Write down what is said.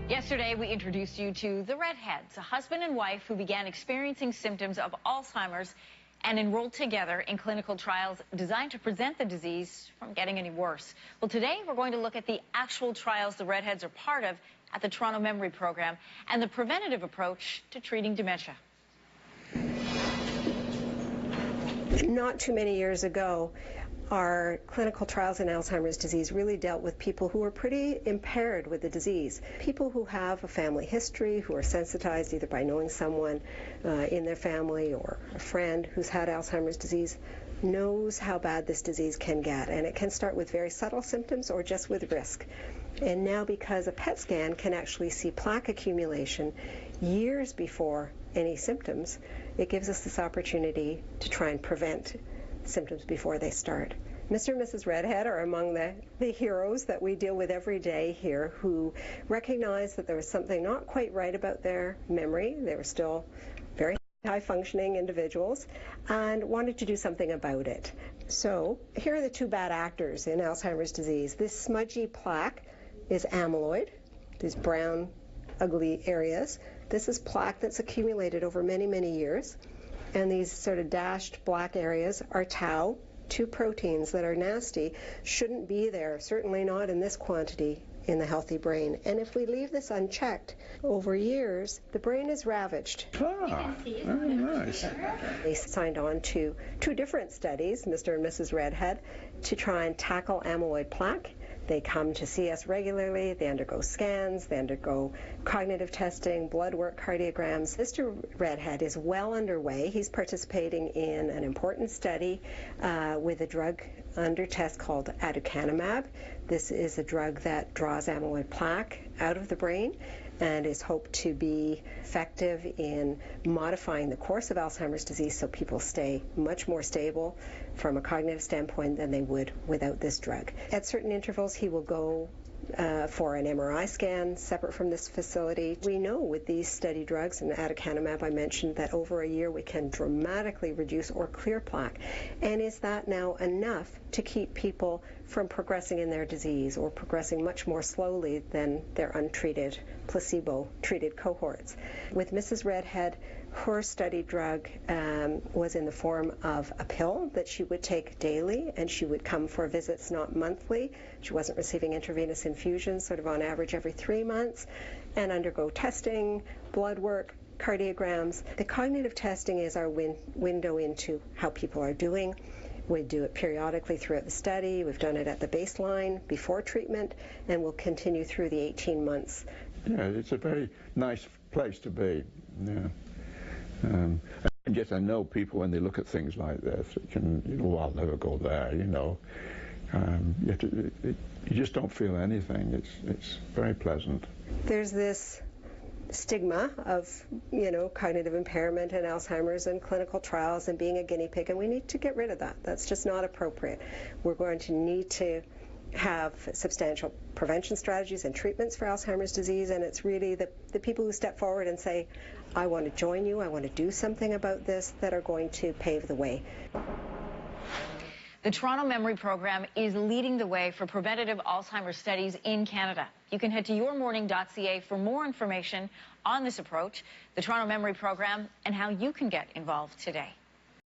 Yesterday, we introduced you to the Redheads, a husband and wife who began experiencing symptoms of Alzheimer's and enrolled together in clinical trials designed to prevent the disease from getting any worse. Well, today we're going to look at the actual trials the Redheads are part of at the Toronto Memory Program and the preventative approach to treating dementia. Not too many years ago, our clinical trials in Alzheimer's disease really dealt with people who were pretty impaired with the disease. People who have a family history, who are sensitized either by knowing someone in their family or a friend who's had Alzheimer's disease, knows how bad this disease can get. And it can start with very subtle symptoms or just with risk. And now, because a PET scan can actually see plaque accumulation years before any symptoms, it gives us this opportunity to try and prevent symptoms before they start. Mr. and Mrs. Redhead are among the heroes that we deal with every day here, who recognized that there was something not quite right about their memory. They were still very high-functioning individuals and wanted to do something about it. So here are the two bad actors in Alzheimer's disease. This smudgy plaque is amyloid, these brown, ugly areas. This is plaque that's accumulated over many, many years. And these sort of dashed black areas are tau, two proteins that are nasty, shouldn't be there, certainly not in this quantity in the healthy brain. And if we leave this unchecked over years, the brain is ravaged. Ah, very nice. They signed on to two different studies, Mr. and Mrs. Redhead, to try and tackle amyloid plaque. They come to see us regularly, they undergo scans, they undergo cognitive testing, blood work, cardiograms. Mr. Redhead is well underway. He's participating in an important study with a drug under test called aducanumab. This is a drug that draws amyloid plaque out of the brain and is hoped to be effective in modifying the course of Alzheimer's disease so people stay much more stable from a cognitive standpoint than they would without this drug. At certain intervals, he will go for an MRI scan separate from this facility. We know with these study drugs, and aducanumab I mentioned, that over a year we can dramatically reduce or clear plaque. And is that now enough to keep people from progressing in their disease or progressing much more slowly than their untreated, placebo-treated cohorts? With Mrs. Redhead, her study drug was in the form of a pill that she would take daily, and she would come for visits not monthly. She wasn't receiving intravenous infusions, sort of on average every 3 months, and undergo testing, blood work, cardiograms. The cognitive testing is our window into how people are doing. We do it periodically throughout the study. We've done it at the baseline before treatment, and we'll continue through the 18 months. Yeah, it's a very nice place to be. Yeah. And yet I know people, when they look at things like this, it can, well, I'll never go there, yet you just don't feel anything. It's very pleasant. There's this stigma of, cognitive impairment and Alzheimer's and clinical trials and being a guinea pig, and we need to get rid of that. That's just not appropriate. We're going to need to have substantial prevention strategies and treatments for Alzheimer's disease, and it's really the people who step forward and say, I want to join you, I want to do something about this, that are going to pave the way. The Toronto Memory Program is leading the way for preventative Alzheimer's studies in Canada. You can head to yourmorning.ca for more information on this approach, the Toronto Memory Program, and how you can get involved today.